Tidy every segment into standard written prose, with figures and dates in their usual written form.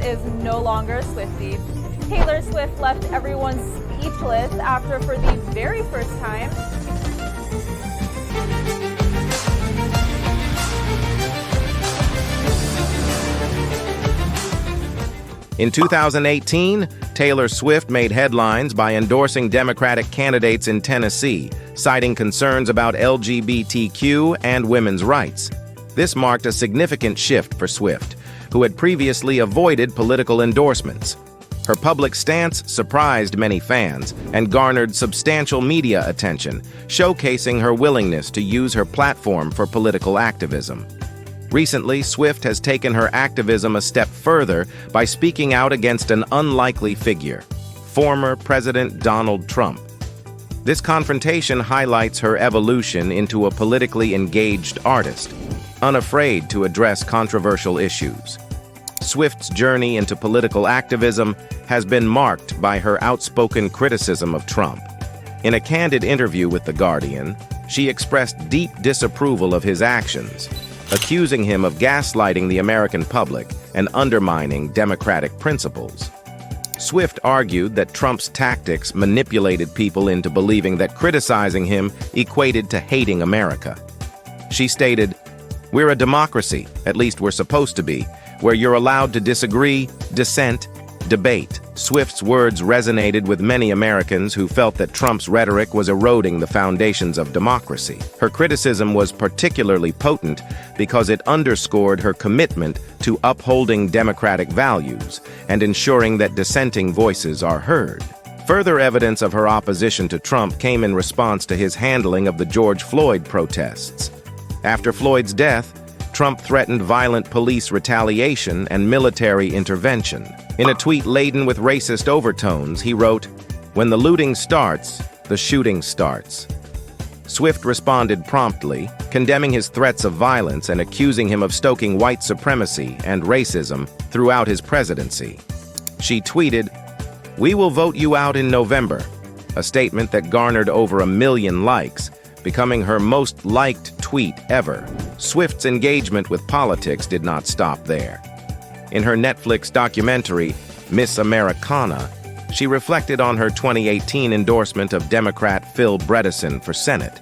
is no longer a Swiftie. Taylor Swift left everyone speechless after, for the very first time, in 2018, Taylor Swift made headlines by endorsing Democratic candidates in Tennessee, citing concerns about LGBTQ and women's rights. This marked a significant shift for Swift, who had previously avoided political endorsements. Her public stance surprised many fans and garnered substantial media attention, showcasing her willingness to use her platform for political activism. Recently, Swift has taken her activism a step further by speaking out against an unlikely figure, former President Donald Trump. This confrontation highlights her evolution into a politically engaged artist, unafraid to address controversial issues. Swift's journey into political activism has been marked by her outspoken criticism of Trump. In a candid interview with The Guardian, she expressed deep disapproval of his actions, accusing him of gaslighting the American public and undermining democratic principles. Swift argued that Trump's tactics manipulated people into believing that criticizing him equated to hating America. She stated, "We're a democracy, at least we're supposed to be, where you're allowed to disagree, dissent, debate." Swift's words resonated with many Americans who felt that Trump's rhetoric was eroding the foundations of democracy. Her criticism was particularly potent because it underscored her commitment to upholding democratic values and ensuring that dissenting voices are heard. Further evidence of her opposition to Trump came in response to his handling of the George Floyd protests. After Floyd's death, Trump threatened violent police retaliation and military intervention. In a tweet laden with racist overtones, he wrote, "When the looting starts, the shooting starts." Swift responded promptly, condemning his threats of violence and accusing him of stoking white supremacy and racism throughout his presidency. She tweeted, "We will vote you out in November," a statement that garnered over 1 million likes, becoming her most liked tweet ever. Swift's engagement with politics did not stop there. In her Netflix documentary, Miss Americana, she reflected on her 2018 endorsement of Democrat Phil Bredesen for Senate,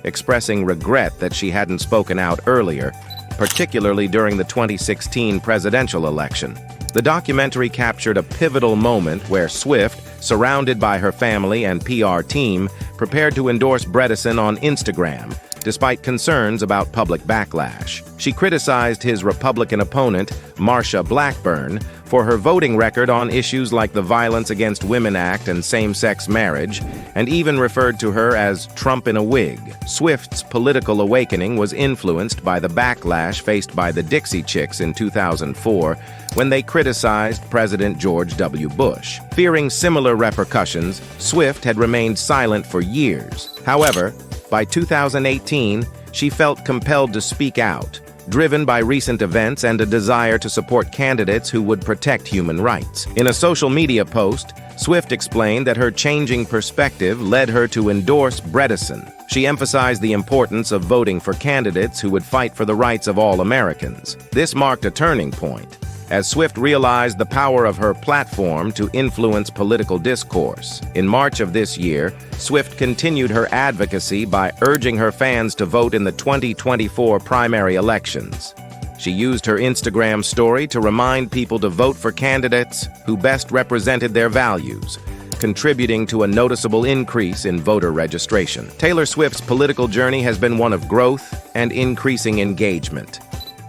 expressing regret that she hadn't spoken out earlier, particularly during the 2016 presidential election. The documentary captured a pivotal moment where Swift, surrounded by her family and PR team, prepared to endorse Bredesen on Instagram, despite concerns about public backlash. She criticized his Republican opponent, Marsha Blackburn, for her voting record on issues like the Violence Against Women Act and same-sex marriage, and even referred to her as Trump in a wig. Swift's political awakening was influenced by the backlash faced by the Dixie Chicks in 2004 when they criticized President George W. Bush. Fearing similar repercussions, Swift had remained silent for years. However, by 2018, she felt compelled to speak out, driven by recent events and a desire to support candidates who would protect human rights. In a social media post, Swift explained that her changing perspective led her to endorse Bredesen. She emphasized the importance of voting for candidates who would fight for the rights of all Americans. This marked a turning point, as Swift realized the power of her platform to influence political discourse. In March of this year, Swift continued her advocacy by urging her fans to vote in the 2024 primary elections. She used her Instagram story to remind people to vote for candidates who best represented their values, contributing to a noticeable increase in voter registration. Taylor Swift's political journey has been one of growth and increasing engagement.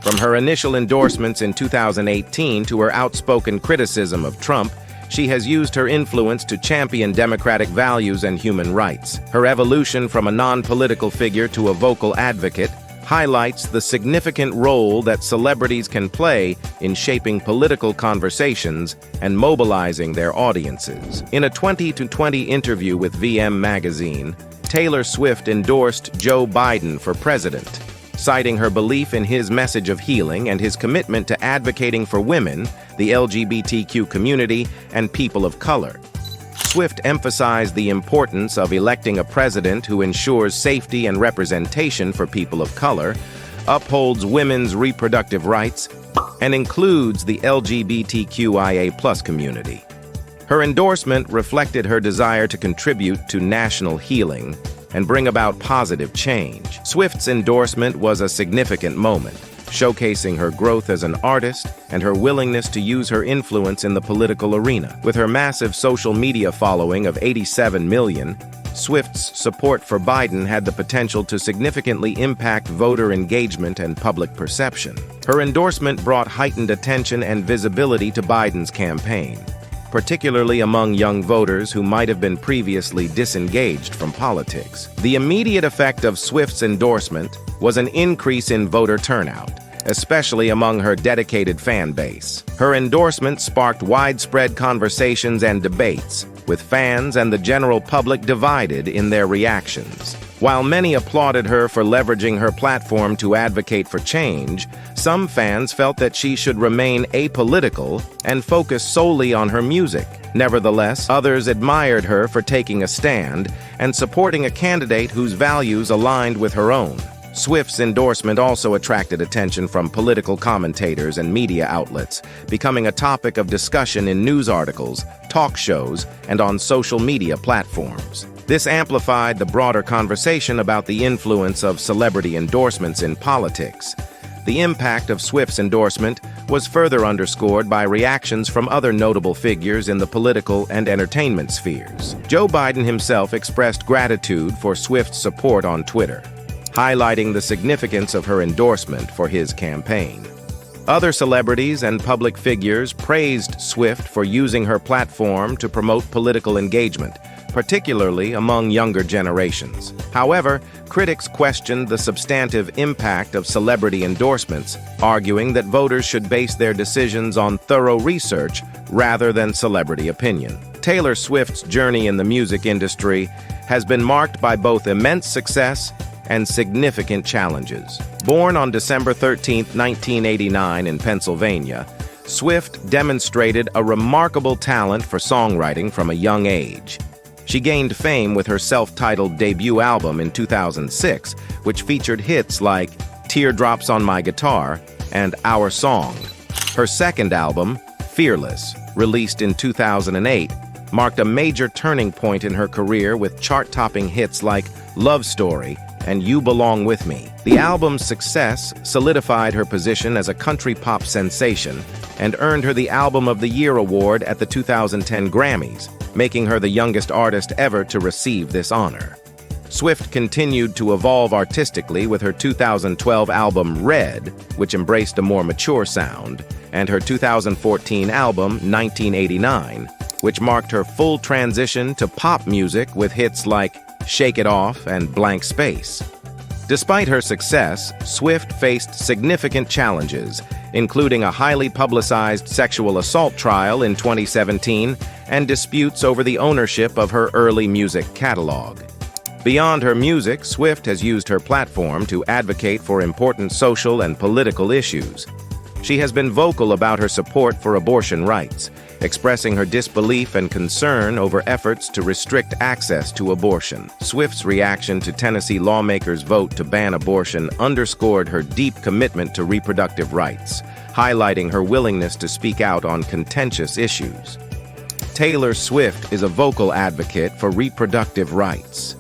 From her initial endorsements in 2018 to her outspoken criticism of Trump, she has used her influence to champion democratic values and human rights. Her evolution from a non-political figure to a vocal advocate highlights the significant role that celebrities can play in shaping political conversations and mobilizing their audiences. In a 2020 interview with VM magazine, Taylor Swift endorsed Joe Biden for president, citing her belief in his message of healing and his commitment to advocating for women, the LGBTQ community, and people of color. Swift emphasized the importance of electing a president who ensures safety and representation for people of color, upholds women's reproductive rights, and includes the LGBTQIA+ community. Her endorsement reflected her desire to contribute to national healing and bring about positive change. Swift's endorsement was a significant moment, showcasing her growth as an artist and her willingness to use her influence in the political arena. With her massive social media following of 87 million, Swift's support for Biden had the potential to significantly impact voter engagement and public perception. Her endorsement brought heightened attention and visibility to Biden's campaign, particularly among young voters who might have been previously disengaged from politics. The immediate effect of Swift's endorsement was an increase in voter turnout, especially among her dedicated fan base. Her endorsement sparked widespread conversations and debates, with fans and the general public divided in their reactions. While many applauded her for leveraging her platform to advocate for change, some fans felt that she should remain apolitical and focus solely on her music. Nevertheless, others admired her for taking a stand and supporting a candidate whose values aligned with her own. Swift's endorsement also attracted attention from political commentators and media outlets, becoming a topic of discussion in news articles, talk shows, and on social media platforms. This amplified the broader conversation about the influence of celebrity endorsements in politics. The impact of Swift's endorsement was further underscored by reactions from other notable figures in the political and entertainment spheres. Joe Biden himself expressed gratitude for Swift's support on Twitter, highlighting the significance of her endorsement for his campaign. Other celebrities and public figures praised Swift for using her platform to promote political engagement, particularly among younger generations. However, critics questioned the substantive impact of celebrity endorsements, arguing that voters should base their decisions on thorough research rather than celebrity opinion. Taylor Swift's journey in the music industry has been marked by both immense success and significant challenges. Born on December 13, 1989 in Pennsylvania, Swift demonstrated a remarkable talent for songwriting from a young age. She gained fame with her self-titled debut album in 2006, which featured hits like Teardrops on My Guitar and Our Song. Her second album, Fearless, released in 2008, marked a major turning point in her career with chart-topping hits like Love Story and You Belong With Me. The album's success solidified her position as a country pop sensation and earned her the Album of the Year award at the 2010 Grammys, making her the youngest artist ever to receive this honor. Swift continued to evolve artistically with her 2012 album Red, which embraced a more mature sound, and her 2014 album 1989, which marked her full transition to pop music with hits like Shake It Off and Blank Space. Despite her success, Swift faced significant challenges, including a highly publicized sexual assault trial in 2017 and disputes over the ownership of her early music catalog. Beyond her music, Swift has used her platform to advocate for important social and political issues. She has been vocal about her support for abortion rights, expressing her disbelief and concern over efforts to restrict access to abortion. Swift's reaction to Tennessee lawmakers' vote to ban abortion underscored her deep commitment to reproductive rights, highlighting her willingness to speak out on contentious issues. Taylor Swift is a vocal advocate for reproductive rights.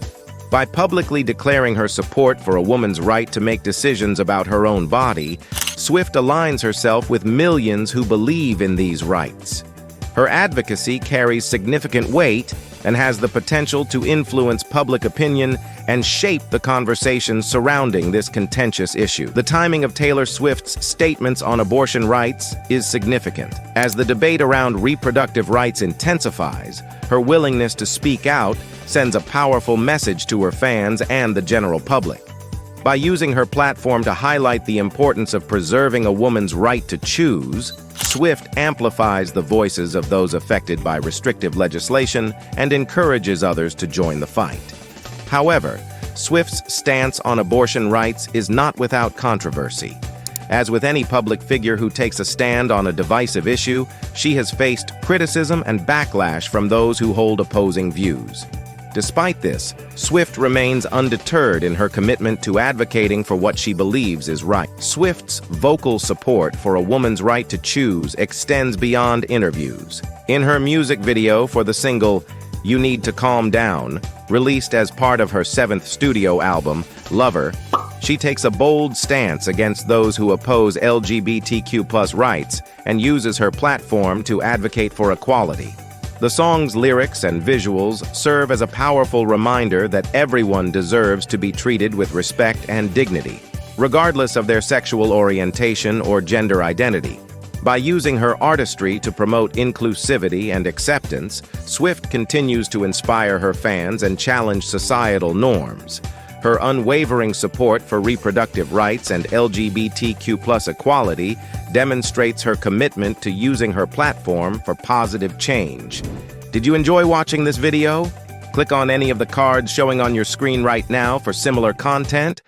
By publicly declaring her support for a woman's right to make decisions about her own body, Swift aligns herself with millions who believe in these rights. Her advocacy carries significant weight and has the potential to influence public opinion and shape the conversation surrounding this contentious issue. The timing of Taylor Swift's statements on abortion rights is significant. As the debate around reproductive rights intensifies, her willingness to speak out sends a powerful message to her fans and the general public. By using her platform to highlight the importance of preserving a woman's right to choose, Swift amplifies the voices of those affected by restrictive legislation and encourages others to join the fight. However, Swift's stance on abortion rights is not without controversy. As with any public figure who takes a stand on a divisive issue, she has faced criticism and backlash from those who hold opposing views. Despite this, Swift remains undeterred in her commitment to advocating for what she believes is right. Swift's vocal support for a woman's right to choose extends beyond interviews. In her music video for the single "You Need to Calm Down," released as part of her 7th studio album, Lover, she takes a bold stance against those who oppose LGBTQ+ rights and uses her platform to advocate for equality. The song's lyrics and visuals serve as a powerful reminder that everyone deserves to be treated with respect and dignity, regardless of their sexual orientation or gender identity. By using her artistry to promote inclusivity and acceptance, Swift continues to inspire her fans and challenge societal norms. Her unwavering support for reproductive rights and LGBTQ+ equality demonstrates her commitment to using her platform for positive change. Did you enjoy watching this video? Click on any of the cards showing on your screen right now for similar content.